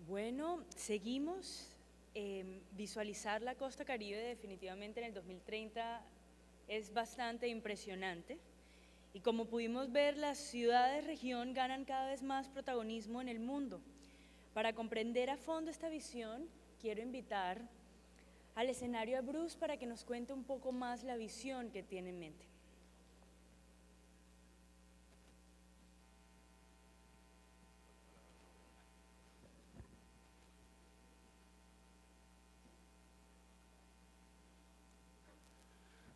Bueno, seguimos. Visualizar la costa Caribe definitivamente en el 2030 es bastante impresionante. Y como pudimos ver, las ciudades-región ganan cada vez más protagonismo en el mundo. Para comprender a fondo esta visión, quiero invitar al escenario a Bruce para que nos cuente un poco más la visión que tiene en mente.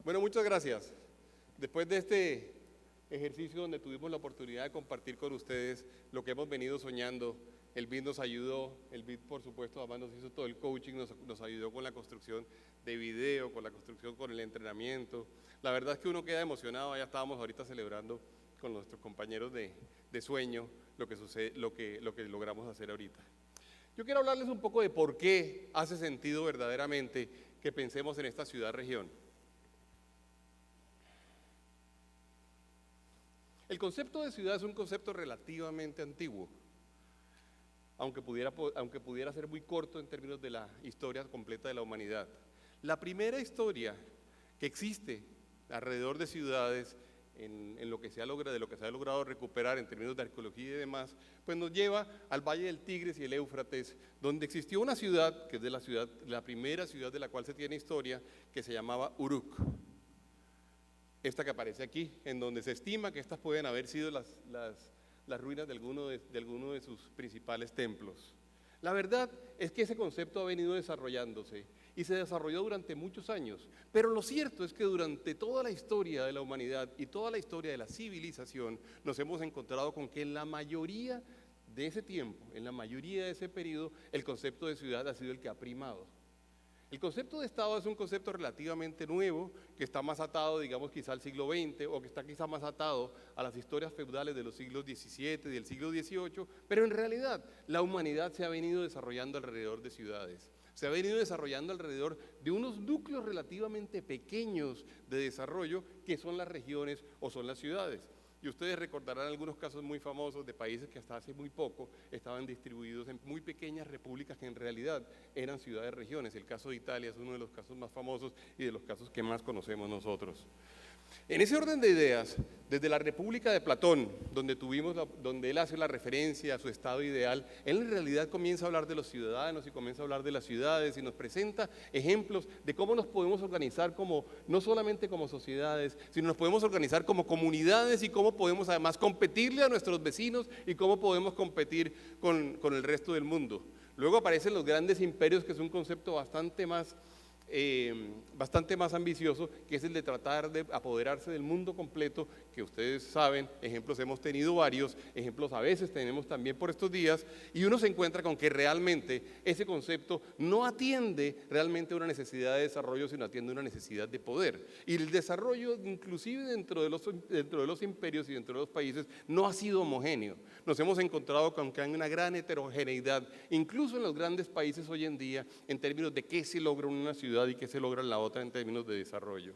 Bueno, muchas gracias. Después de este ejercicio donde tuvimos la oportunidad de compartir con ustedes lo que hemos venido soñando, el BID nos ayudó, el BID por supuesto además nos hizo todo el coaching, nos ayudó con la construcción de video, con la construcción, con el entrenamiento. La verdad es que uno queda emocionado, ya estábamos ahorita celebrando con nuestros compañeros de sueño lo que logramos hacer ahorita. Yo quiero hablarles un poco de por qué hace sentido verdaderamente que pensemos en esta ciudad-región. El concepto de ciudad es un concepto relativamente antiguo, aunque pudiera ser muy corto en términos de la historia completa de la humanidad. La primera historia que existe alrededor de ciudades, de lo que se ha logrado recuperar en términos de arqueología y demás, pues nos lleva al Valle del Tigris y el Éufrates, donde existió una ciudad, que es la primera ciudad de la cual se tiene historia, que se llamaba Uruk. Esta que aparece aquí, en donde se estima que estas pueden haber sido las ruinas de alguno de sus principales templos. La verdad es que ese concepto ha venido desarrollándose y se desarrolló durante muchos años, pero lo cierto es que durante toda la historia de la humanidad y toda la historia de la civilización nos hemos encontrado con que en la mayoría de ese tiempo, en la mayoría de ese periodo, el concepto de ciudad ha sido el que ha primado. El concepto de Estado es un concepto relativamente nuevo, que está más atado, digamos, quizá al siglo XX, o que está quizá más atado a las historias feudales de los siglos XVII y del siglo XVIII, pero en realidad la humanidad se ha venido desarrollando alrededor de ciudades. Se ha venido desarrollando alrededor de unos núcleos relativamente pequeños de desarrollo, que son las regiones o son las ciudades. Y ustedes recordarán algunos casos muy famosos de países que hasta hace muy poco estaban distribuidos en muy pequeñas repúblicas que en realidad eran ciudades-regiones. El caso de Italia es uno de los casos más famosos y de los casos que más conocemos nosotros. En ese orden de ideas, desde la República de Platón, donde él hace la referencia a su estado ideal, él en realidad comienza a hablar de los ciudadanos y comienza a hablar de las ciudades y nos presenta ejemplos de cómo nos podemos organizar no solamente como sociedades, sino nos podemos organizar como comunidades y cómo podemos además competirle a nuestros vecinos y cómo podemos competir con el resto del mundo. Luego aparecen los grandes imperios, que es un concepto bastante más ambicioso, que es el de tratar de apoderarse del mundo completo, que ustedes saben, ejemplos hemos tenido varios, ejemplos a veces tenemos también por estos días, y uno se encuentra con que realmente ese concepto no atiende realmente a una necesidad de desarrollo, sino atiende a una necesidad de poder. Y el desarrollo, inclusive dentro de los imperios y dentro de los países, no ha sido homogéneo. Nos hemos encontrado con que hay una gran heterogeneidad, incluso en los grandes países hoy en día, en términos de qué se logra en una ciudad y qué se logra en la otra en términos de desarrollo.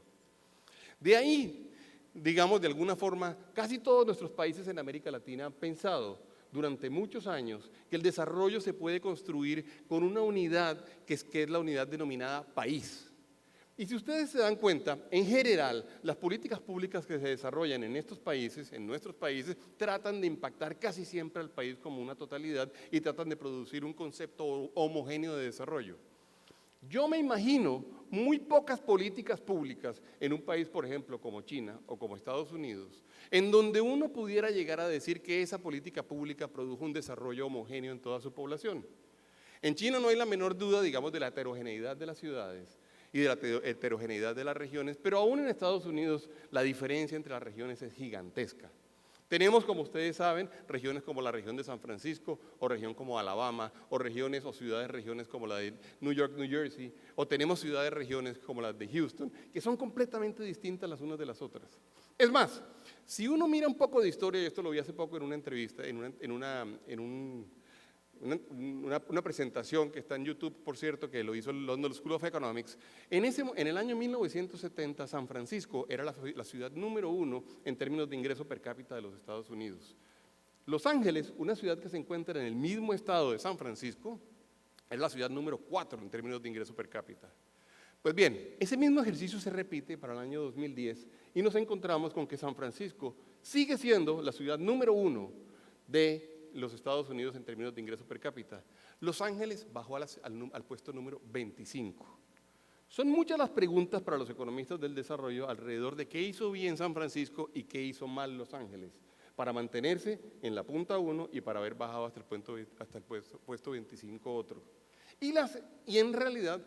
De ahí, digamos, de alguna forma, casi todos nuestros países en América Latina han pensado durante muchos años que el desarrollo se puede construir con una unidad que es la unidad denominada país. Y si ustedes se dan cuenta, en general, las políticas públicas que se desarrollan en nuestros países, tratan de impactar casi siempre al país como una totalidad y tratan de producir un concepto homogéneo de desarrollo. Yo me imagino muy pocas políticas públicas en un país, por ejemplo, como China o como Estados Unidos, en donde uno pudiera llegar a decir que esa política pública produjo un desarrollo homogéneo en toda su población. En China no hay la menor duda, digamos, de la heterogeneidad de las ciudades y de la heterogeneidad de las regiones, pero aún en Estados Unidos la diferencia entre las regiones es gigantesca. Tenemos, como ustedes saben, regiones como la región de San Francisco, o región como Alabama, o regiones o ciudades-regiones como la de New York, New Jersey, o tenemos ciudades-regiones como las de Houston, que son completamente distintas las unas de las otras. Es más, si uno mira un poco de historia, y esto lo vi hace poco en una entrevista, una presentación que está en YouTube, por cierto, que lo hizo el London School of Economics. En el año 1970, San Francisco era la ciudad número 1 en términos de ingreso per cápita de los Estados Unidos. Los Ángeles, una ciudad que se encuentra en el mismo estado de San Francisco, es la ciudad número 4 en términos de ingreso per cápita. Pues bien, ese mismo ejercicio se repite para el año 2010 y nos encontramos con que San Francisco sigue siendo la ciudad número 1 de los Estados Unidos en términos de ingreso per cápita. Los Ángeles bajó al puesto número 25. Son muchas las preguntas para los economistas del desarrollo alrededor de qué hizo bien San Francisco y qué hizo mal Los Ángeles para mantenerse en la punta 1 y para haber bajado hasta el puesto 25 otro. Y en realidad,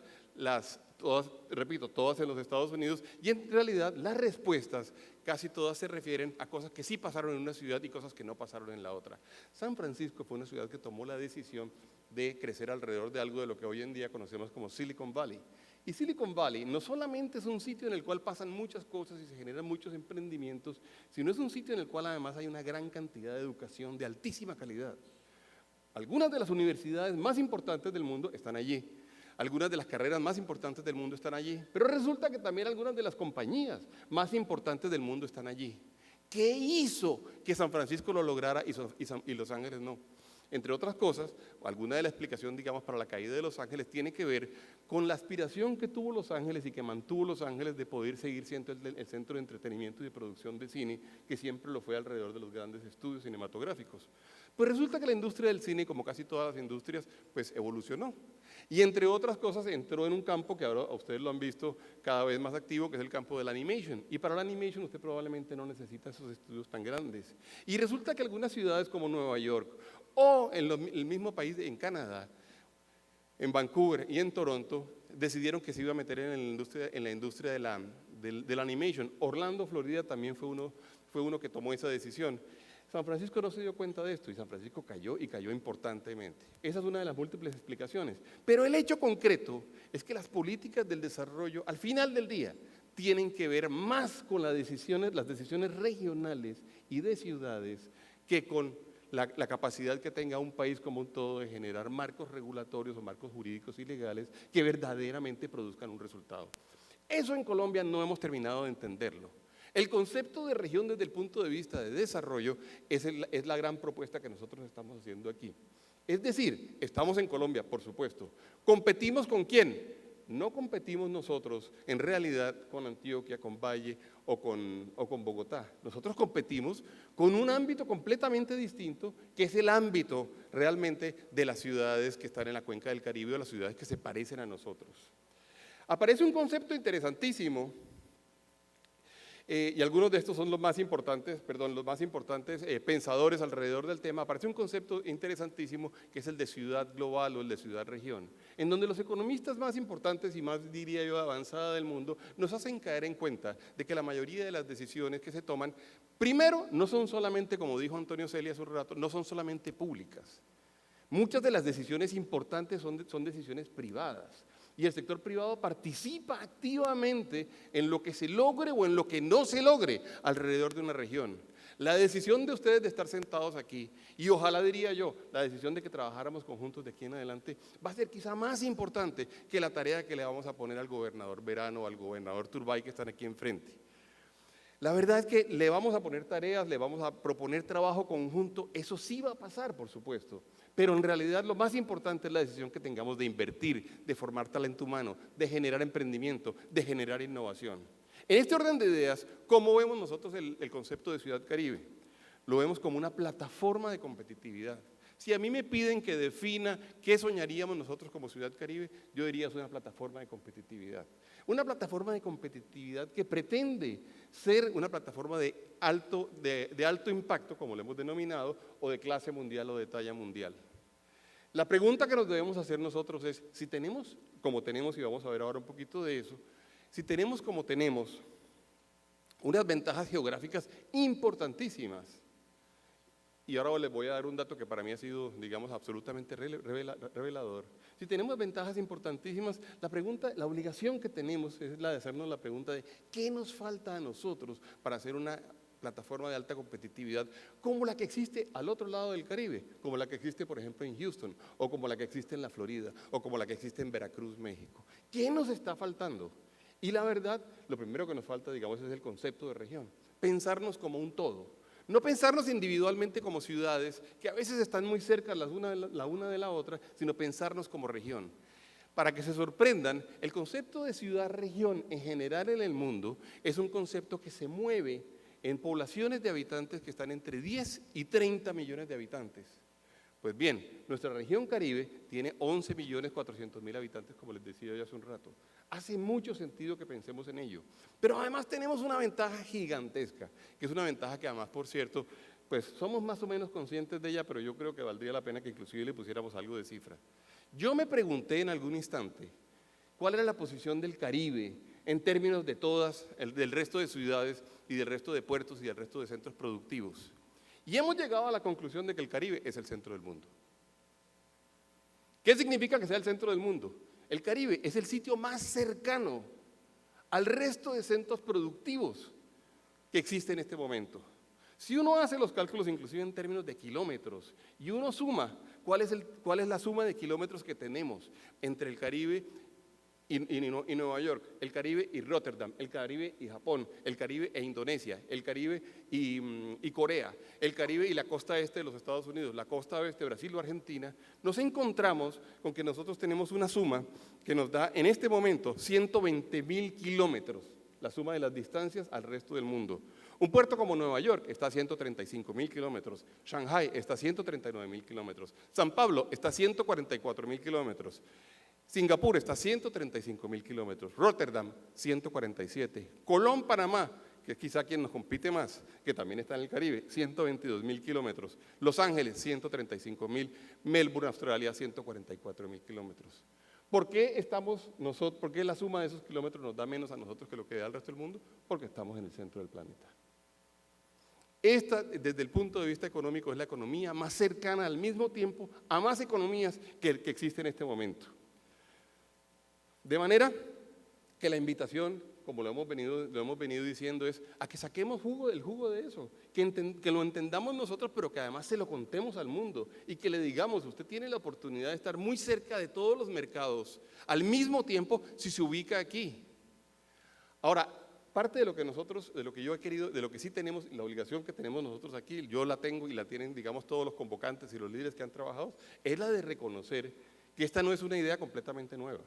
todas en los Estados Unidos, y en realidad las respuestas casi todas se refieren a cosas que sí pasaron en una ciudad y cosas que no pasaron en la otra. San Francisco fue una ciudad que tomó la decisión de crecer alrededor de algo de lo que hoy en día conocemos como Silicon Valley. Y Silicon Valley no solamente es un sitio en el cual pasan muchas cosas y se generan muchos emprendimientos, sino es un sitio en el cual además hay una gran cantidad de educación de altísima calidad. Algunas de las universidades más importantes del mundo están allí. Algunas de las carreras más importantes del mundo están allí. Pero resulta que también algunas de las compañías más importantes del mundo están allí. ¿Qué hizo que San Francisco lo lograra y Los Ángeles no? Entre otras cosas, alguna de la explicación, digamos, para la caída de Los Ángeles tiene que ver con la aspiración que tuvo Los Ángeles y que mantuvo Los Ángeles de poder seguir siendo el centro de entretenimiento y de producción de cine, que siempre lo fue alrededor de los grandes estudios cinematográficos. Pues resulta que la industria del cine, como casi todas las industrias, pues evolucionó. Y entre otras cosas entró en un campo que ahora ustedes lo han visto cada vez más activo, que es el campo de la animation. Y para la animation usted probablemente no necesita esos estudios tan grandes. Y resulta que algunas ciudades como Nueva York o en el mismo país, en Canadá, en Vancouver y en Toronto, decidieron que se iba a meter en la industria de la animation. Orlando, Florida también fue uno que tomó esa decisión. San Francisco no se dio cuenta de esto y San Francisco cayó y cayó importantemente. Esa es una de las múltiples explicaciones. Pero el hecho concreto es que las políticas del desarrollo, al final del día, tienen que ver más con las decisiones regionales y de ciudades que con la capacidad que tenga un país como un todo de generar marcos regulatorios o marcos jurídicos y legales que verdaderamente produzcan un resultado. Eso en Colombia no hemos terminado de entenderlo. El concepto de región desde el punto de vista de desarrollo es la gran propuesta que nosotros estamos haciendo aquí. Es decir, estamos en Colombia, por supuesto. ¿Competimos con quién? No competimos nosotros en realidad con Antioquia, con Valle o con Bogotá. Nosotros competimos con un ámbito completamente distinto, que es el ámbito realmente de las ciudades que están en la cuenca del Caribe o las ciudades que se parecen a nosotros. Aparece un concepto interesantísimo. Y algunos de estos son los más importantes pensadores alrededor del tema. Aparece un concepto interesantísimo que es el de ciudad global o el de ciudad-región, en donde los economistas más importantes y más, diría yo, avanzada del mundo, nos hacen caer en cuenta de que la mayoría de las decisiones que se toman, primero, no son solamente, como dijo Antonio Celia hace un rato, no son solamente públicas. Muchas de las decisiones importantes son decisiones privadas. Y el sector privado participa activamente en lo que se logre o en lo que no se logre alrededor de una región. La decisión de ustedes de estar sentados aquí, y ojalá diría yo, la decisión de que trabajáramos conjuntos de aquí en adelante, va a ser quizá más importante que la tarea que le vamos a poner al gobernador Verano o al gobernador Turbay, que están aquí enfrente. La verdad es que le vamos a poner tareas, le vamos a proponer trabajo conjunto, eso sí va a pasar, por supuesto. Pero en realidad lo más importante es la decisión que tengamos de invertir, de formar talento humano, de generar emprendimiento, de generar innovación. En este orden de ideas, ¿cómo vemos nosotros el concepto de Ciudad Caribe? Lo vemos como una plataforma de competitividad. Si a mí me piden que defina qué soñaríamos nosotros como Ciudad Caribe, yo diría es una plataforma de competitividad. Una plataforma de competitividad que pretende ser una plataforma de alto impacto, como lo hemos denominado, o de clase mundial o de talla mundial. La pregunta que nos debemos hacer nosotros es, si tenemos, como tenemos, y vamos a ver ahora un poquito de eso, si tenemos como tenemos unas ventajas geográficas importantísimas, y ahora les voy a dar un dato que para mí ha sido, digamos, absolutamente revelador. Si tenemos ventajas importantísimas, la obligación que tenemos es la de hacernos la pregunta de ¿qué nos falta a nosotros para hacer una plataforma de alta competitividad como la que existe al otro lado del Caribe, como la que existe, por ejemplo, en Houston, o como la que existe en la Florida, o como la que existe en Veracruz, México? ¿Qué nos está faltando? Y la verdad, lo primero que nos falta, digamos, es el concepto de región. Pensarnos como un todo. No pensarnos individualmente como ciudades, que a veces están muy cerca la una de la otra, sino pensarnos como región. Para que se sorprendan, el concepto de ciudad-región en general en el mundo es un concepto que se mueve en poblaciones de habitantes que están entre 10 y 30 millones de habitantes. Pues bien, nuestra región Caribe tiene 11.400.000 habitantes, como les decía yo hace un rato. Hace mucho sentido que pensemos en ello. Pero además tenemos una ventaja gigantesca, que es una ventaja que además, por cierto, pues somos más o menos conscientes de ella, pero yo creo que valdría la pena que inclusive le pusiéramos algo de cifra. Yo me pregunté en algún instante, ¿cuál era la posición del Caribe en términos de del resto de ciudades y del resto de puertos y del resto de centros productivos? Y hemos llegado a la conclusión de que el Caribe es el centro del mundo. ¿Qué significa que sea el centro del mundo? El Caribe es el sitio más cercano al resto de centros productivos que existe en este momento. Si uno hace los cálculos inclusive en términos de kilómetros y uno suma cuál es la suma de kilómetros que tenemos entre el Caribe y Nueva York, el Caribe y Rotterdam, el Caribe y Japón, el Caribe e Indonesia, el Caribe y Corea, el Caribe y la costa este de los Estados Unidos, la costa oeste, Brasil o Argentina, nos encontramos con que nosotros tenemos una suma que nos da en este momento 120.000 kilómetros, la suma de las distancias al resto del mundo. Un puerto como Nueva York está a 135.000 kilómetros, Shanghai está a 139.000 kilómetros, San Pablo está a 144.000 kilómetros, Singapur está a 135.000 kilómetros, Rotterdam 147, Colón, Panamá, que es quizá quien nos compite más, que también está en el Caribe, 122.000 kilómetros, Los Ángeles 135.000, Melbourne, Australia 144.000 kilómetros. ¿Por qué la suma de esos kilómetros nos da menos a nosotros que lo que da al resto del mundo? Porque estamos en el centro del planeta. Esta, desde el punto de vista económico, es la economía más cercana al mismo tiempo a más economías que existen en este momento. De manera que la invitación, como lo hemos venido diciendo, es a que saquemos el jugo de eso, que lo entendamos nosotros, pero que además se lo contemos al mundo y que le digamos, usted tiene la oportunidad de estar muy cerca de todos los mercados al mismo tiempo si se ubica aquí. Ahora, parte de lo que yo he querido, de lo que sí tenemos, la obligación que tenemos nosotros aquí, yo la tengo y la tienen, digamos, todos los convocantes y los líderes que han trabajado, es la de reconocer que esta no es una idea completamente nueva.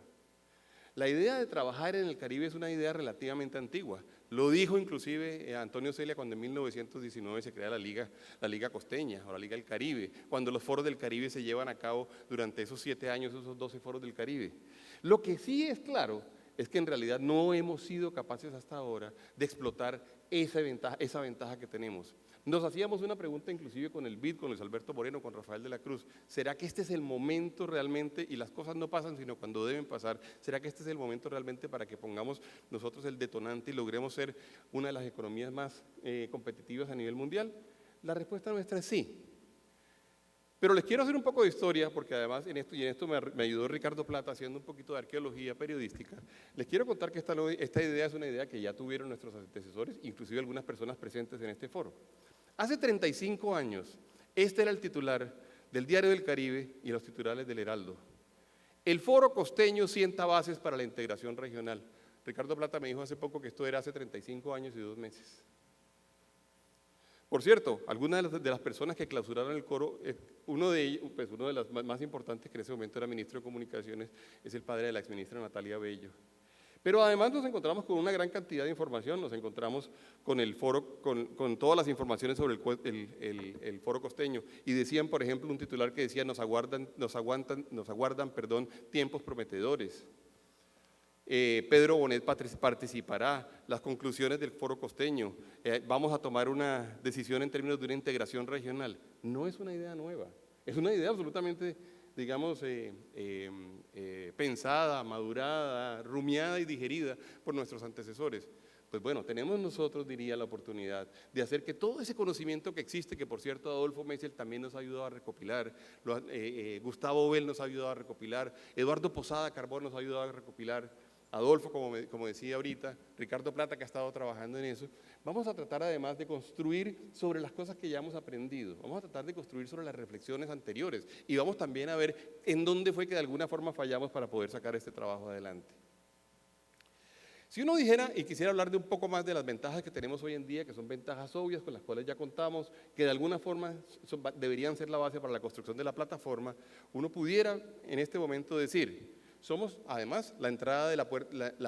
La idea de trabajar en el Caribe es una idea relativamente antigua. Lo dijo inclusive Antonio Celia cuando en 1919 se crea la Liga Costeña o la Liga del Caribe, cuando los foros del Caribe se llevan a cabo durante esos 7 años, esos 12 foros del Caribe. Lo que sí es claro es que en realidad no hemos sido capaces hasta ahora de explotar esa ventaja que tenemos. Nos hacíamos una pregunta inclusive con el BID, con Luis Alberto Moreno, con Rafael de la Cruz. ¿Será que este es el momento realmente, y las cosas no pasan sino cuando deben pasar, será que este es el momento realmente para que pongamos nosotros el detonante y logremos ser una de las economías más competitivas a nivel mundial? La respuesta nuestra es sí. Pero les quiero hacer un poco de historia, porque además en esto me ayudó Ricardo Plata haciendo un poquito de arqueología periodística. Les quiero contar que esta idea es una idea que ya tuvieron nuestros antecesores, inclusive algunas personas presentes en este foro. Hace 35 años, este era el titular del Diario del Caribe y los titulares del Heraldo. El Foro Costeño sienta bases para la integración regional. Ricardo Plata me dijo hace poco que esto era hace 35 años y 2 meses. Por cierto, algunas de las personas que clausuraron el coro, uno de los más importantes que en ese momento era ministro de Comunicaciones, es el padre de la exministra Natalia Bello. Pero además nos encontramos con una gran cantidad de información, nos encontramos con el foro, con todas las informaciones sobre el foro costeño. Y decían, por ejemplo, un titular que decía, nos aguardan tiempos prometedores. Pedro Bonet participará, las conclusiones del foro costeño, vamos a tomar una decisión en términos de una integración regional. No es una idea nueva, es una idea absolutamente, digamos, pensada, madurada, rumiada y digerida por nuestros antecesores. Pues bueno, tenemos nosotros, diría, la oportunidad de hacer que todo ese conocimiento que existe, que por cierto Adolfo Messiel también nos ha ayudado a recopilar, Gustavo Bell nos ha ayudado a recopilar, Eduardo Posada Carbón nos ha ayudado a recopilar, Adolfo, como decía ahorita, Ricardo Plata, que ha estado trabajando en eso. Vamos a tratar además de construir sobre las cosas que ya hemos aprendido, vamos a tratar de construir sobre las reflexiones anteriores y vamos también a ver en dónde fue que de alguna forma fallamos para poder sacar este trabajo adelante. Si uno dijera y quisiera hablar de un poco más de las ventajas que tenemos hoy en día, que son ventajas obvias con las cuales ya contamos, que de alguna forma deberían ser la base para la construcción de la plataforma, uno pudiera en este momento decir, somos además la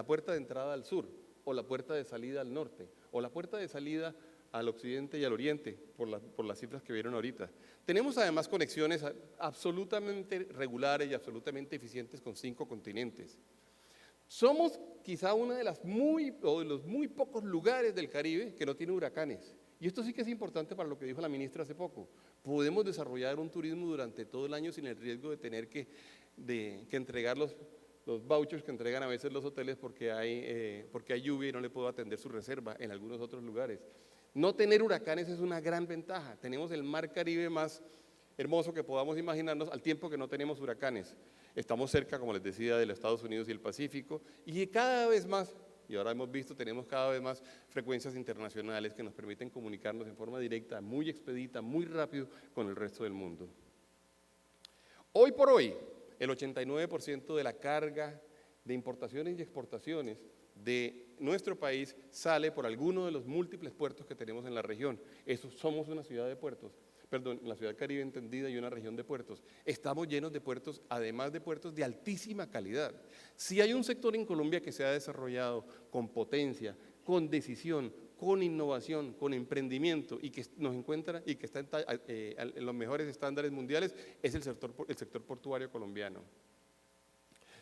puerta de entrada al sur, o la puerta de salida al norte, o la puerta de salida al occidente y al oriente, por las cifras que vieron ahorita. Tenemos además conexiones absolutamente regulares y absolutamente eficientes con 5 continentes. Somos quizá uno de los muy pocos lugares del Caribe que no tiene huracanes. Y esto sí que es importante para lo que dijo la ministra hace poco. Podemos desarrollar un turismo durante todo el año sin el riesgo de tener que entregar los vouchers que entregan a veces los hoteles porque hay lluvia y no le puedo atender su reserva en algunos otros lugares. No tener huracanes es una gran ventaja. Tenemos el mar Caribe más hermoso que podamos imaginarnos al tiempo que no tenemos huracanes. Estamos cerca, como les decía, de los Estados Unidos y el Pacífico, y cada vez más, y ahora hemos visto, tenemos cada vez más frecuencias internacionales que nos permiten comunicarnos en forma directa, muy expedita, muy rápido con el resto del mundo. Hoy por hoy, el 89% de la carga de importaciones y exportaciones de nuestro país sale por alguno de los múltiples puertos que tenemos en la región. Somos una ciudad de puertos. Perdón, la ciudad Caribe entendida y una región de puertos. Estamos llenos de puertos, además de puertos de altísima calidad. Si hay un sector en Colombia que se ha desarrollado con potencia, con decisión, con innovación, con emprendimiento y que nos encuentra y que está en los mejores estándares mundiales, es el sector portuario colombiano.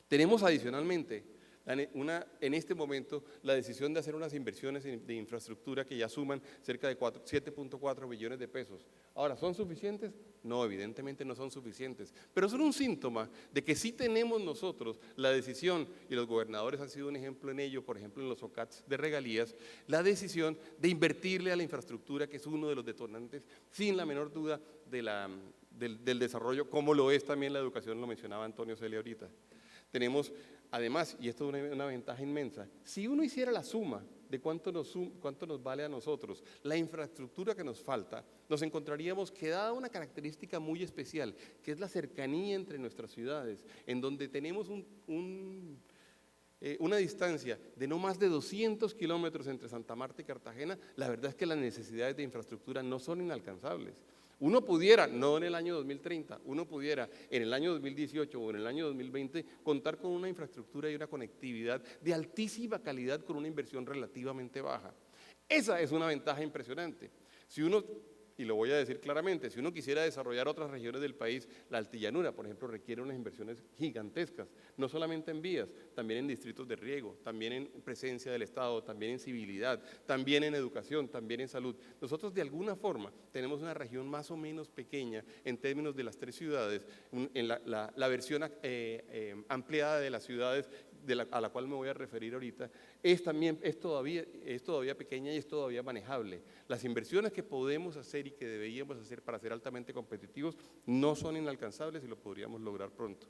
Tenemos adicionalmente en este momento la decisión de hacer unas inversiones de infraestructura que ya suman cerca de 7.4 billones de pesos. Ahora, ¿son suficientes? No, evidentemente no son suficientes, pero son un síntoma de que sí tenemos nosotros la decisión, y los gobernadores han sido un ejemplo en ello, por ejemplo en los OCATs de regalías, la decisión de invertirle a la infraestructura, que es uno de los detonantes, sin la menor duda, del desarrollo, como lo es también la educación, lo mencionaba Antonio Celia ahorita. Tenemos, además, y esto es una ventaja inmensa, si uno hiciera la suma de cuánto nos vale a nosotros la infraestructura que nos falta, nos encontraríamos que dada una característica muy especial, que es la cercanía entre nuestras ciudades, en donde tenemos una distancia de no más de 200 kilómetros entre Santa Marta y Cartagena, la verdad es que las necesidades de infraestructura no son inalcanzables. Uno pudiera, no en el año 2030, uno pudiera en el año 2018 o en el año 2020 contar con una infraestructura y una conectividad de altísima calidad con una inversión relativamente baja. Esa es una ventaja impresionante. Si uno, y lo voy a decir claramente, si uno quisiera desarrollar otras regiones del país, la altillanura, por ejemplo, requiere unas inversiones gigantescas, no solamente en vías, también en distritos de riego, también en presencia del Estado, también en civilidad, también en educación, también en salud. Nosotros de alguna forma tenemos una región más o menos pequeña en términos de las 3 ciudades, en la versión ampliada de las ciudades a la cual me voy a referir ahorita, es todavía pequeña y es todavía manejable. Las inversiones que podemos hacer y que deberíamos hacer para ser altamente competitivos no son inalcanzables y lo podríamos lograr pronto.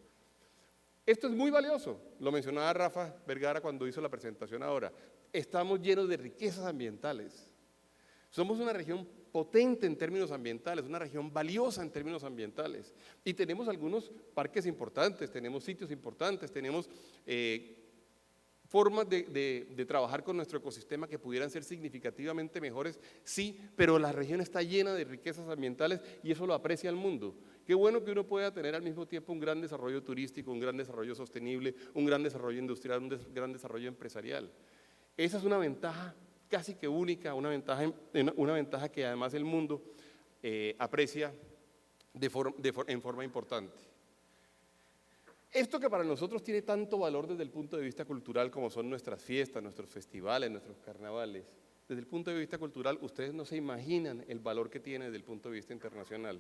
Esto es muy valioso, lo mencionaba Rafa Vergara cuando hizo la presentación ahora. Estamos llenos de riquezas ambientales. Somos una región potente en términos ambientales, una región valiosa en términos ambientales. Y tenemos algunos parques importantes, tenemos sitios importantes, tenemos formas de trabajar con nuestro ecosistema que pudieran ser significativamente mejores, sí, pero la región está llena de riquezas ambientales y eso lo aprecia el mundo. Qué bueno que uno pueda tener al mismo tiempo un gran desarrollo turístico, un gran desarrollo sostenible, un gran desarrollo industrial, un gran desarrollo empresarial. Esa es una ventaja casi que única, una ventaja que además el mundo aprecia en forma importante. Esto que para nosotros tiene tanto valor desde el punto de vista cultural como son nuestras fiestas, nuestros festivales, nuestros carnavales, desde el punto de vista cultural ustedes no se imaginan el valor que tiene desde el punto de vista internacional.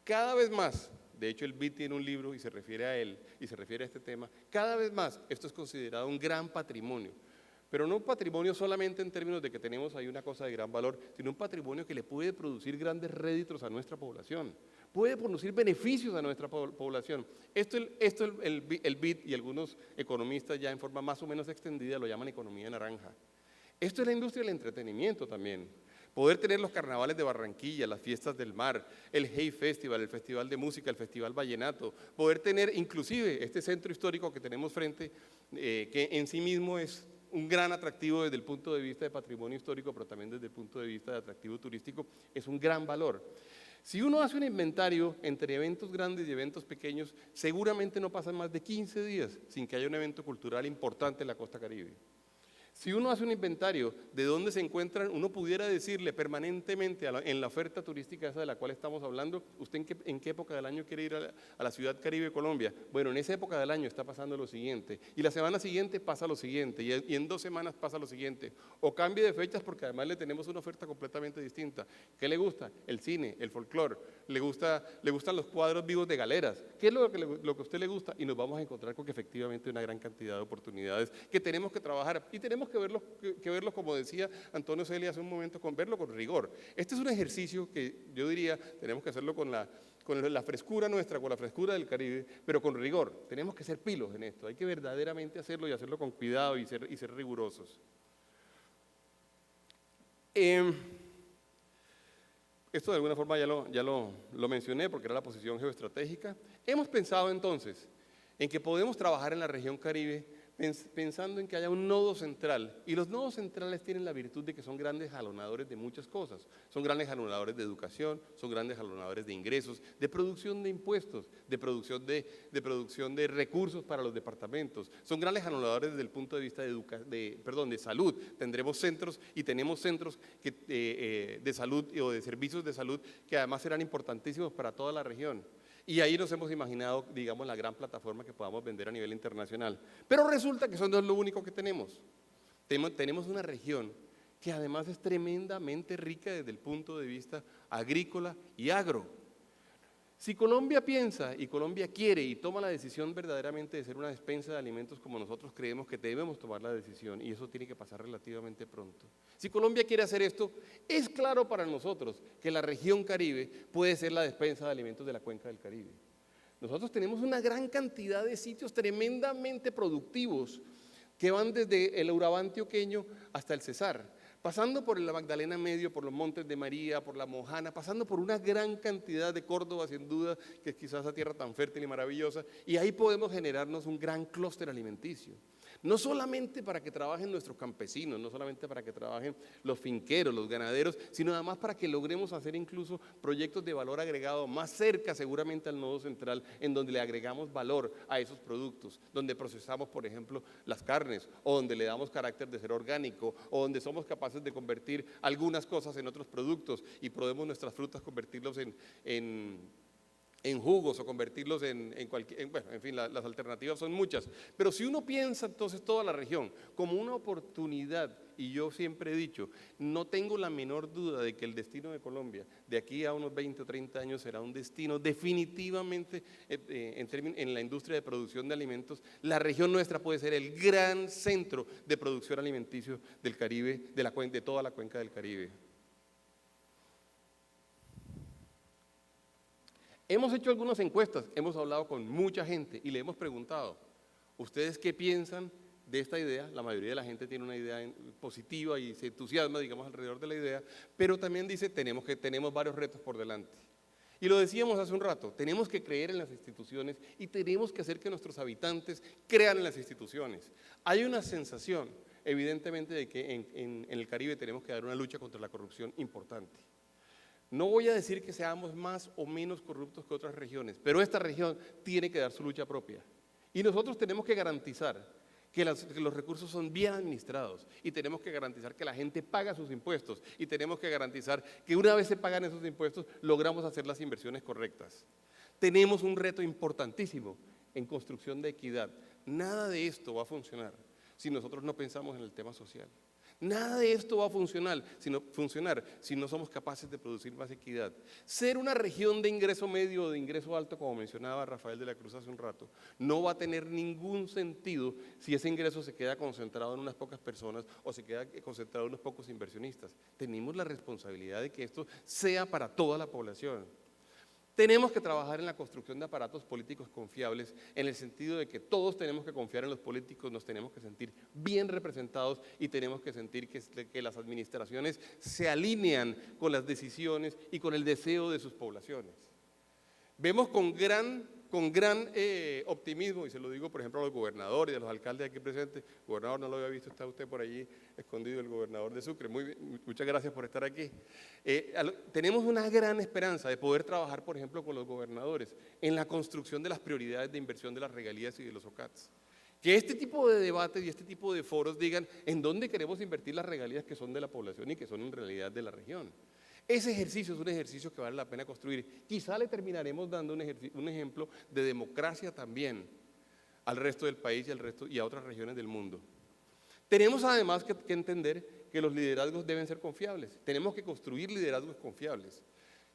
Cada vez más, de hecho el BID tiene un libro y se refiere a él y se refiere a este tema, cada vez más esto es considerado un gran patrimonio. Pero no un patrimonio solamente en términos de que tenemos ahí una cosa de gran valor, sino un patrimonio que le puede producir grandes réditos a nuestra población, puede producir beneficios a nuestra población. Esto el BID y algunos economistas ya en forma más o menos extendida lo llaman economía naranja. Esto es la industria del entretenimiento también. Poder tener los carnavales de Barranquilla, las fiestas del mar, el Hey Festival, el Festival de Música, el Festival Vallenato, poder tener inclusive este centro histórico que tenemos frente, que en sí mismo es un gran atractivo desde el punto de vista de patrimonio histórico, pero también desde el punto de vista de atractivo turístico, es un gran valor. Si uno hace un inventario entre eventos grandes y eventos pequeños, seguramente no pasan más de 15 días sin que haya un evento cultural importante en la costa Caribe. Si uno hace un inventario de dónde se encuentran, uno pudiera decirle permanentemente en la oferta turística esa de la cual estamos hablando, ¿usted en qué época del año quiere ir a la ciudad Caribe de Colombia? Bueno, en esa época del año está pasando lo siguiente, y la semana siguiente pasa lo siguiente, y en 2 semanas pasa lo siguiente, o cambie de fechas porque además le tenemos una oferta completamente distinta. ¿Qué le gusta? El cine, el folclore, le gustan los cuadros vivos de galeras. ¿Qué es lo que a usted le gusta? Y nos vamos a encontrar con que efectivamente hay una gran cantidad de oportunidades que tenemos que trabajar, y tenemos que verlo, como decía Antonio Celia hace un momento, verlo con rigor. Este es un ejercicio que yo diría tenemos que hacerlo con la frescura nuestra, con la frescura del Caribe, pero con rigor. Tenemos que ser pilos en esto, hay que verdaderamente hacerlo y hacerlo con cuidado y ser rigurosos. Esto de alguna forma ya lo mencioné porque era la posición geoestratégica. Hemos pensado entonces en que podemos trabajar en la región Caribe pensando en que haya un nodo central, y los nodos centrales tienen la virtud de que son grandes jalonadores de muchas cosas, son grandes jalonadores de educación, son grandes jalonadores de ingresos, de producción de impuestos, de producción de recursos para los departamentos, son grandes jalonadores desde el punto de vista de salud. Tendremos centros y tenemos centros de salud o de servicios de salud que además serán importantísimos para toda la región. Y ahí nos hemos imaginado, digamos, la gran plataforma que podamos vender a nivel internacional. Pero resulta que eso no es lo único que tenemos. Tenemos una región que además es tremendamente rica desde el punto de vista agrícola y agro. Si Colombia piensa y Colombia quiere y toma la decisión verdaderamente de ser una despensa de alimentos como nosotros creemos que debemos tomar la decisión, y eso tiene que pasar relativamente pronto. Si Colombia quiere hacer esto, es claro para nosotros que la región Caribe puede ser la despensa de alimentos de la cuenca del Caribe. Nosotros tenemos una gran cantidad de sitios tremendamente productivos que van desde el Urabá antioqueño hasta el Cesar, pasando por la Magdalena Medio, por los Montes de María, por la Mojana, pasando por una gran cantidad de Córdoba, sin duda, que es quizás esa tierra tan fértil y maravillosa, y ahí podemos generarnos un gran clúster alimenticio. No solamente para que trabajen nuestros campesinos, no solamente para que trabajen los finqueros, los ganaderos, sino además para que logremos hacer incluso proyectos de valor agregado más cerca seguramente al nodo central, en donde le agregamos valor a esos productos, donde procesamos, por ejemplo, las carnes, o donde le damos carácter de ser orgánico, o donde somos capaces de convertir algunas cosas en otros productos y podemos nuestras frutas convertirlos en jugos o convertirlos bueno, en fin, las alternativas son muchas. Pero si uno piensa entonces toda la región como una oportunidad, y yo siempre he dicho, no tengo la menor duda de que el destino de Colombia de aquí a unos 20 o 30 años será un destino definitivamente en la industria de producción de alimentos. La región nuestra puede ser el gran centro de producción alimenticio del Caribe, de toda la cuenca del Caribe. Hemos hecho algunas encuestas, hemos hablado con mucha gente y le hemos preguntado, ¿ustedes qué piensan de esta idea? La mayoría de la gente tiene una idea positiva y se entusiasma, digamos, alrededor de la idea, pero también dice, tenemos varios retos por delante. Y lo decíamos hace un rato, tenemos que creer en las instituciones y tenemos que hacer que nuestros habitantes crean en las instituciones. Hay una sensación, evidentemente, de que en el Caribe tenemos que dar una lucha contra la corrupción importante. No voy a decir que seamos más o menos corruptos que otras regiones, pero esta región tiene que dar su lucha propia. Y nosotros tenemos que garantizar que los recursos son bien administrados, y tenemos que garantizar que la gente paga sus impuestos, y tenemos que garantizar que una vez se pagan esos impuestos, logramos hacer las inversiones correctas. Tenemos un reto importantísimo en construcción de equidad. Nada de esto va a funcionar si nosotros no pensamos en el tema social. Nada de esto va a funcionar si no somos capaces de producir más equidad. Ser una región de ingreso medio o de ingreso alto, como mencionaba Rafael de la Cruz hace un rato, no va a tener ningún sentido si ese ingreso se queda concentrado en unas pocas personas o se queda concentrado en unos pocos inversionistas. Tenemos la responsabilidad de que esto sea para toda la población. Tenemos que trabajar en la construcción de aparatos políticos confiables, en el sentido de que todos tenemos que confiar en los políticos, nos tenemos que sentir bien representados y tenemos que sentir que las administraciones se alinean con las decisiones y con el deseo de sus poblaciones. Vemos con gran con gran optimismo, y se lo digo por ejemplo a los gobernadores y a los alcaldes aquí presentes. Gobernador, no lo había visto, está usted por allí escondido, el gobernador de Sucre. Muchas gracias por estar aquí. Tenemos una gran esperanza de poder trabajar, por ejemplo, con los gobernadores en la construcción de las prioridades de inversión de las regalías y de los OCATs. Que este tipo de debates y este tipo de foros digan en dónde queremos invertir las regalías que son de la población y que son en realidad de la región. Ese ejercicio es un ejercicio que vale la pena construir. Quizá le terminaremos dando un ejemplo de democracia también al resto del país y a otras regiones del mundo. Tenemos además que entender que los liderazgos deben ser confiables. Tenemos que construir liderazgos confiables.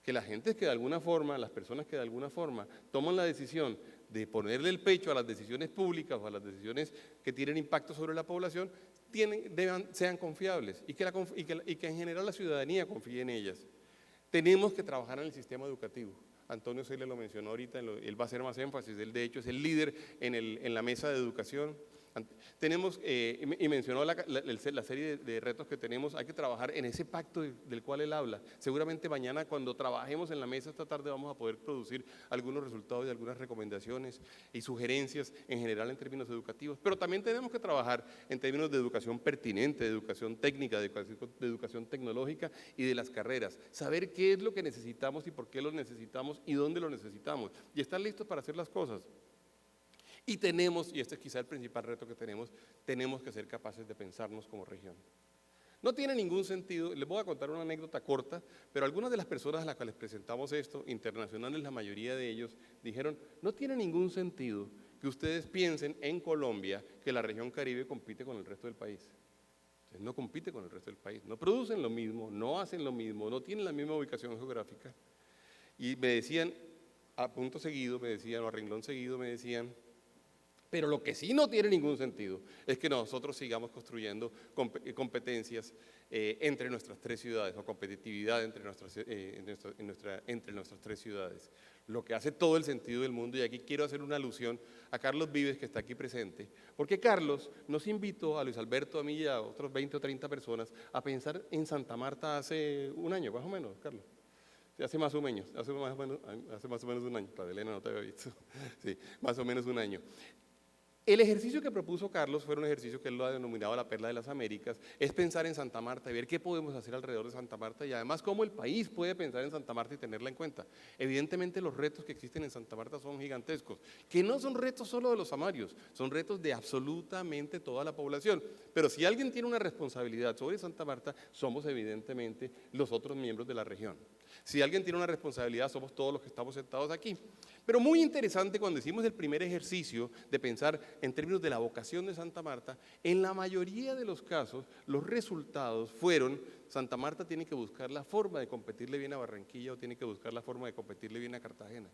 Que la gente que de alguna forma, las personas que de alguna forma toman la decisión de ponerle el pecho a las decisiones públicas o a las decisiones que tienen impacto sobre la población, sean confiables y que en general la ciudadanía confíe en ellas. Tenemos que trabajar en el sistema educativo. Antonio Celia lo mencionó ahorita, él va a hacer más énfasis, él de hecho es el líder en la mesa de educación. Tenemos, y mencionó la serie de retos que tenemos, hay que trabajar en ese pacto del cual él habla. Seguramente mañana cuando trabajemos en la mesa esta tarde vamos a poder producir algunos resultados y algunas recomendaciones y sugerencias en general en términos educativos, pero también tenemos que trabajar en términos de educación pertinente, de educación técnica, de educación tecnológica y de las carreras. Saber qué es lo que necesitamos y por qué lo necesitamos y dónde lo necesitamos y estar listos para hacer las cosas. Y tenemos, y este es quizá el principal reto que tenemos que ser capaces de pensarnos como región. No tiene ningún sentido, les voy a contar una anécdota corta, pero algunas de las personas a las que les presentamos esto, internacionales la mayoría de ellos, dijeron, no tiene ningún sentido que ustedes piensen en Colombia que la región Caribe compite con el resto del país. Entonces, no compite con el resto del país, no producen lo mismo, no hacen lo mismo, no tienen la misma ubicación geográfica. Y me decían, a punto seguido, me decían, o a renglón seguido, me decían, pero lo que sí no tiene ningún sentido es que nosotros sigamos construyendo competencias entre nuestras tres ciudades o competitividad entre nuestras tres ciudades. Lo que hace todo el sentido del mundo, y aquí quiero hacer una alusión a Carlos Vives que está aquí presente, porque Carlos nos invitó a Luis Alberto, a mí y a otros 20 o 30 personas a pensar en Santa Marta hace un año, más o menos, Carlos. Sí, hace más o menos un año, Padre Elena no te había visto, sí, más o menos un año. El ejercicio que propuso Carlos fue un ejercicio que él lo ha denominado la Perla de las Américas, es pensar en Santa Marta y ver qué podemos hacer alrededor de Santa Marta y además cómo el país puede pensar en Santa Marta y tenerla en cuenta. Evidentemente los retos que existen en Santa Marta son gigantescos, que no son retos solo de los samarios, son retos de absolutamente toda la población. Pero si alguien tiene una responsabilidad sobre Santa Marta, somos evidentemente los otros miembros de la región. Si alguien tiene una responsabilidad, somos todos los que estamos sentados aquí. Pero muy interesante cuando hicimos el primer ejercicio de pensar en términos de la vocación de Santa Marta, en la mayoría de los casos los resultados fueron Santa Marta tiene que buscar la forma de competirle bien a Barranquilla o tiene que buscar la forma de competirle bien a Cartagena.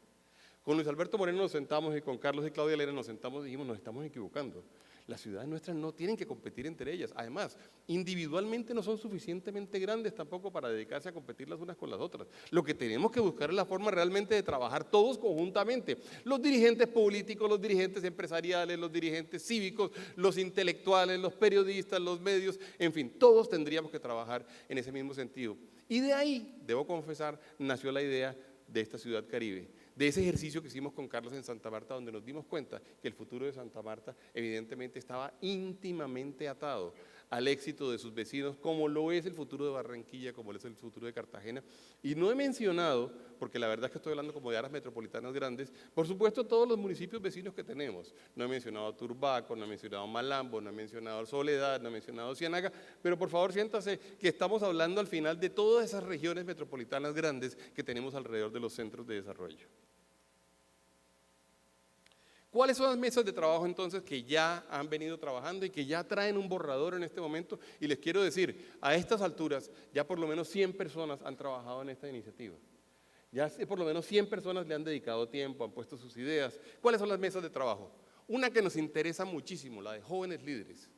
Con Luis Alberto Moreno nos sentamos y con Carlos y Claudia Lera nos sentamos y dijimos nos estamos equivocando. Las ciudades nuestras no tienen que competir entre ellas. Además, individualmente no son suficientemente grandes tampoco para dedicarse a competir las unas con las otras. Lo que tenemos que buscar es la forma realmente de trabajar todos conjuntamente. Los dirigentes políticos, los dirigentes empresariales, los dirigentes cívicos, los intelectuales, los periodistas, los medios, en fin, todos tendríamos que trabajar en ese mismo sentido. Y de ahí, debo confesar, nació la idea de esta ciudad Caribe. De ese ejercicio que hicimos con Carlos en Santa Marta, donde nos dimos cuenta que el futuro de Santa Marta evidentemente estaba íntimamente atado al éxito de sus vecinos, como lo es el futuro de Barranquilla, como lo es el futuro de Cartagena. Y no he mencionado, porque la verdad es que estoy hablando como de áreas metropolitanas grandes, por supuesto todos los municipios vecinos que tenemos. No he mencionado Turbaco, no he mencionado Malambo, no he mencionado Soledad, no he mencionado Ciénaga, pero por favor siéntase que estamos hablando al final de todas esas regiones metropolitanas grandes que tenemos alrededor de los centros de desarrollo. ¿Cuáles son las mesas de trabajo entonces que ya han venido trabajando y que ya traen un borrador en este momento? Y les quiero decir, a estas alturas ya por lo menos 100 personas han trabajado en esta iniciativa. Ya por lo menos 100 personas le han dedicado tiempo, han puesto sus ideas. ¿Cuáles son las mesas de trabajo? Una que nos interesa muchísimo, la de jóvenes líderes.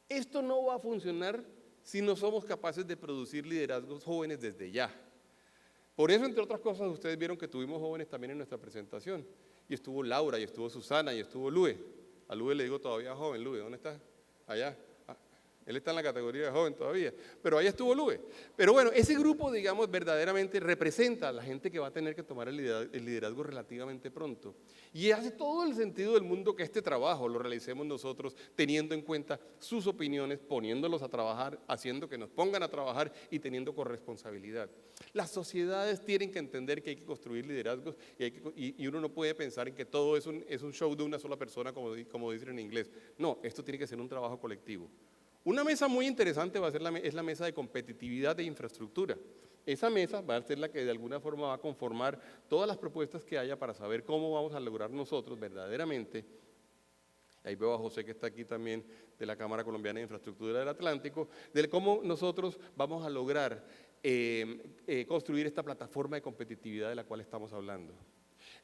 Esto no va a funcionar si no somos capaces de producir liderazgos jóvenes desde ya. Por eso, entre otras cosas, ustedes vieron que tuvimos jóvenes también en nuestra presentación. Y estuvo Laura, y estuvo Susana, y estuvo Lue. A Lue le digo todavía joven. Lue, ¿dónde está? Allá. Él está en la categoría de joven todavía, pero ahí estuvo Lube. Pero bueno, ese grupo, digamos, verdaderamente representa a la gente que va a tener que tomar el liderazgo relativamente pronto. Y hace todo el sentido del mundo que este trabajo lo realicemos nosotros, teniendo en cuenta sus opiniones, poniéndolos a trabajar, haciendo que nos pongan a trabajar y teniendo corresponsabilidad. Las sociedades tienen que entender que hay que construir liderazgos y uno no puede pensar en que todo es un show de una sola persona, como dicen en inglés. No, esto tiene que ser un trabajo colectivo. Una mesa muy interesante va a ser es la mesa de competitividad de infraestructura. Esa mesa va a ser la que de alguna forma va a conformar todas las propuestas que haya para saber cómo vamos a lograr nosotros verdaderamente. Ahí veo a José que está aquí también de la Cámara Colombiana de Infraestructura del Atlántico, de cómo nosotros vamos a lograr construir esta plataforma de competitividad de la cual estamos hablando.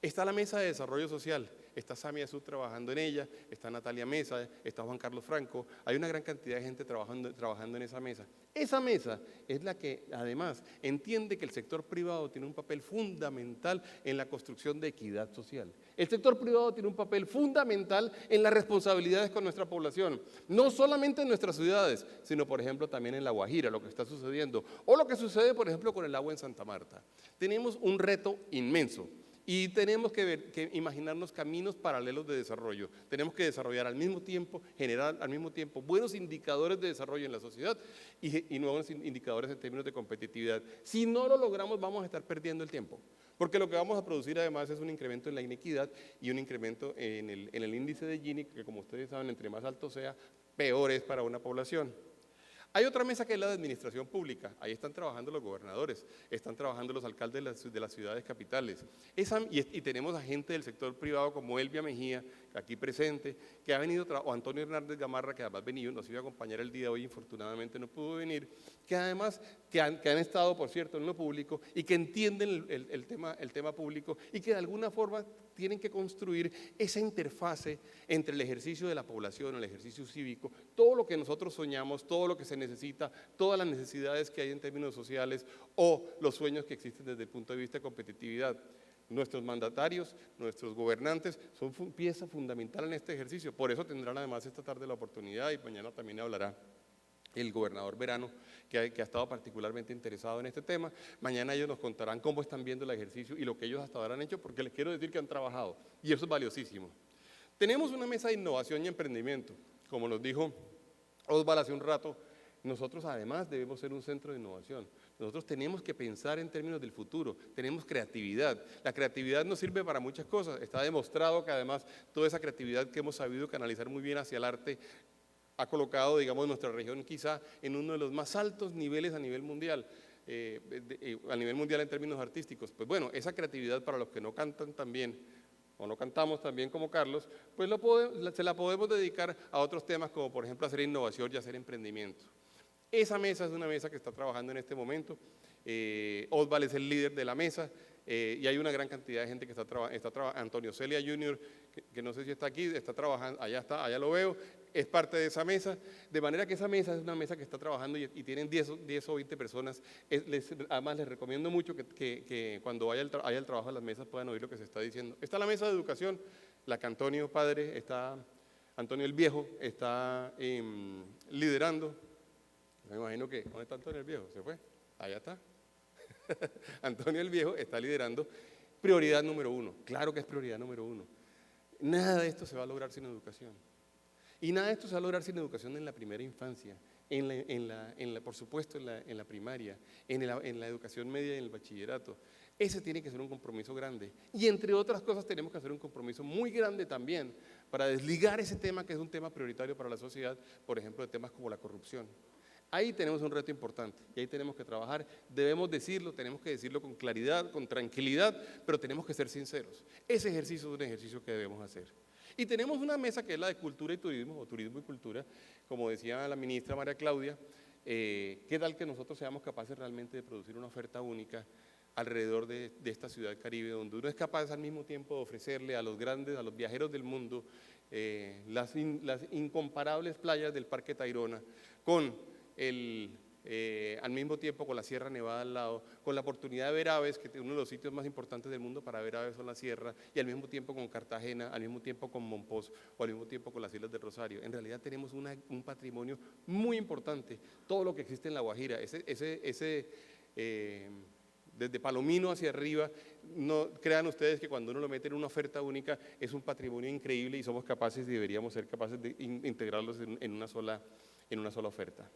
Está la mesa de desarrollo social, está Samia Sud trabajando en ella, está Natalia Mesa, está Juan Carlos Franco, hay una gran cantidad de gente trabajando en esa mesa. Esa mesa es la que además entiende que el sector privado tiene un papel fundamental en la construcción de equidad social. El sector privado tiene un papel fundamental en las responsabilidades con nuestra población, no solamente en nuestras ciudades, sino por ejemplo también en La Guajira, lo que está sucediendo, o lo que sucede por ejemplo con el agua en Santa Marta. Tenemos un reto inmenso. Y tenemos que imaginarnos caminos paralelos de desarrollo. Tenemos que desarrollar al mismo tiempo, generar al mismo tiempo buenos indicadores de desarrollo en la sociedad y nuevos indicadores en términos de competitividad. Si no lo logramos, vamos a estar perdiendo el tiempo. Porque lo que vamos a producir además es un incremento en la inequidad y un incremento en el índice de Gini, que como ustedes saben, entre más alto sea, peor es para una población. Hay otra mesa que es la de administración pública, ahí están trabajando los gobernadores, están trabajando los alcaldes de las ciudades capitales, y tenemos a gente del sector privado como Elvia Mejía, aquí presente, que ha venido, o Antonio Hernández Gamarra, que además nos iba a acompañar el día de hoy, infortunadamente no pudo venir, que además, que han estado, por cierto, en lo público y que entienden el tema público y que de alguna forma tienen que construir esa interfase entre el ejercicio de la población, el ejercicio cívico, todo lo que nosotros soñamos, todo lo que se necesita, todas las necesidades que hay en términos sociales o los sueños que existen desde el punto de vista de competitividad. Nuestros mandatarios, nuestros gobernantes son pieza fundamental en este ejercicio, por eso tendrán además esta tarde la oportunidad y mañana también hablará el gobernador Verano, que ha estado particularmente interesado en este tema. Mañana ellos nos contarán cómo están viendo el ejercicio y lo que ellos hasta ahora han hecho, porque les quiero decir que han trabajado, y eso es valiosísimo. Tenemos una mesa de innovación y emprendimiento, como nos dijo Osvaldo hace un rato. Nosotros además debemos ser un centro de innovación. Nosotros tenemos que pensar en términos del futuro, tenemos creatividad. La creatividad nos sirve para muchas cosas. Está demostrado que además toda esa creatividad que hemos sabido canalizar muy bien hacia el arte ha colocado, digamos, nuestra región quizá en uno de los más altos niveles a nivel mundial en términos artísticos. Pues bueno, esa creatividad para los que no cantan tan bien o no cantamos tan bien como Carlos, pues se la podemos dedicar a otros temas como por ejemplo hacer innovación y hacer emprendimiento. Esa mesa es una mesa que está trabajando en este momento. Osvaldo es el líder de la mesa y hay una gran cantidad de gente que está trabajando. Antonio Celia Jr., que no sé si está aquí, está trabajando, allá lo veo, es parte de esa mesa, de manera que esa mesa es una mesa que está trabajando y tienen 10 o 20 personas. Además les recomiendo mucho que cuando vaya al trabajo a las mesas puedan oír lo que se está diciendo. Está la mesa de educación, la que Antonio Padre está, Antonio el Viejo está liderando. Me imagino que, ¿dónde está Antonio el Viejo? ¿Se fue? Allá está. Antonio el Viejo está liderando prioridad número 1. Claro que es prioridad número 1. Nada de esto se va a lograr sin educación. Y nada de esto se va a lograr sin educación en la primera infancia, por supuesto en la primaria, en la educación media y en el bachillerato. Ese tiene que ser un compromiso grande. Y entre otras cosas tenemos que hacer un compromiso muy grande también para desligar ese tema que es un tema prioritario para la sociedad, por ejemplo, de temas como la corrupción. Ahí tenemos un reto importante y ahí tenemos que trabajar, tenemos que decirlo con claridad, con tranquilidad, pero tenemos que ser sinceros. Ese ejercicio es un ejercicio que debemos hacer. Y tenemos una mesa que es la de cultura y turismo, o turismo y cultura, como decía la ministra María Claudia, ¿qué tal que nosotros seamos capaces realmente de producir una oferta única alrededor de esta ciudad caribe, donde uno es capaz al mismo tiempo de ofrecerle a los viajeros del mundo, las incomparables playas del Parque Tayrona, con al mismo tiempo con la Sierra Nevada al lado, con la oportunidad de ver aves, que uno de los sitios más importantes del mundo para ver aves son la sierra, y al mismo tiempo con Cartagena, al mismo tiempo con Mompox, o al mismo tiempo con las Islas del Rosario. En realidad tenemos un patrimonio muy importante, todo lo que existe en La Guajira, desde Palomino hacia arriba, no crean ustedes que cuando uno lo mete en una oferta única es un patrimonio increíble y somos capaces y deberíamos ser capaces de integrarlos en una sola oferta.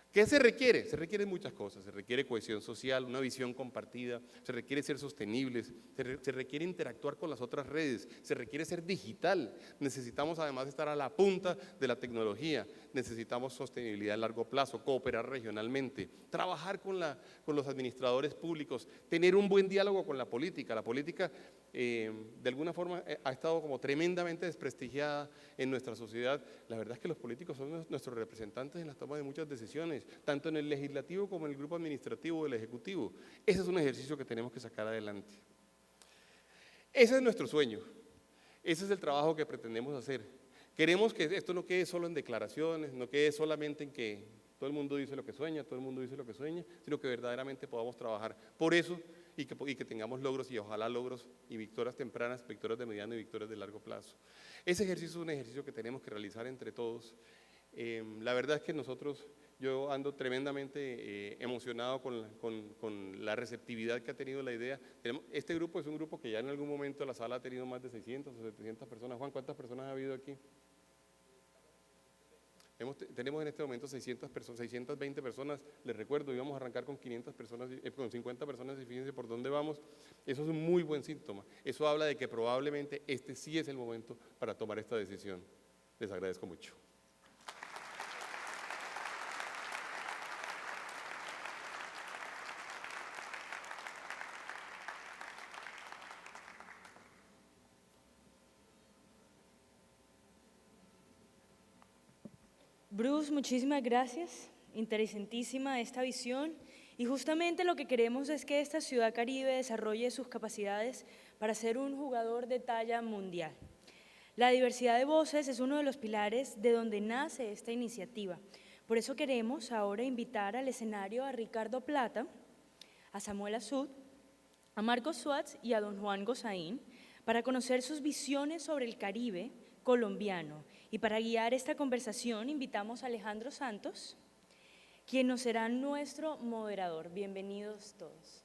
¿Qué se requiere? Se requieren muchas cosas, se requiere cohesión social, una visión compartida, se requiere ser sostenibles, se requiere interactuar con las otras redes, se requiere ser digital, necesitamos además estar a la punta de la tecnología, necesitamos sostenibilidad a largo plazo, cooperar regionalmente, trabajar con los administradores públicos, tener un buen diálogo con la política. La política de alguna forma ha estado como tremendamente desprestigiada en nuestra sociedad. La verdad es que los políticos son nuestros representantes en la toma de muchas decisiones, tanto en el legislativo como en el grupo administrativo del ejecutivo. Ese es un ejercicio que tenemos que sacar adelante. Ese es nuestro sueño, ese es el trabajo que pretendemos hacer. Queremos que esto no quede solo en declaraciones, no quede solamente en que todo el mundo dice lo que sueña, todo el mundo dice lo que sueña, sino que verdaderamente podamos trabajar por eso y que tengamos logros y ojalá logros y victorias tempranas, victorias de mediano y victorias de largo plazo. Ese ejercicio es un ejercicio que tenemos que realizar entre todos. La verdad es que yo ando tremendamente emocionado con la receptividad que ha tenido la idea. Este grupo es un grupo que ya en algún momento la sala ha tenido más de 600 o 700 personas. Juan, ¿cuántas personas ha habido aquí? Tenemos en este momento 620 personas. Les recuerdo, íbamos a arrancar con 500 personas, con 50 personas y fíjense por dónde vamos. Eso es un muy buen síntoma. Eso habla de que probablemente este sí es el momento para tomar esta decisión. Les agradezco mucho. Bruce, muchísimas gracias. Interesantísima esta visión y justamente lo que queremos es que esta ciudad caribe desarrolle sus capacidades para ser un jugador de talla mundial. La diversidad de voces es uno de los pilares de donde nace esta iniciativa. Por eso queremos ahora invitar al escenario a Ricardo Plata, a Samuel Azud, a Marcos Suárez y a don Juan Gozaín para conocer sus visiones sobre el Caribe colombiano. Y para guiar esta conversación invitamos a Alejandro Santos, quien nos será nuestro moderador. Bienvenidos todos.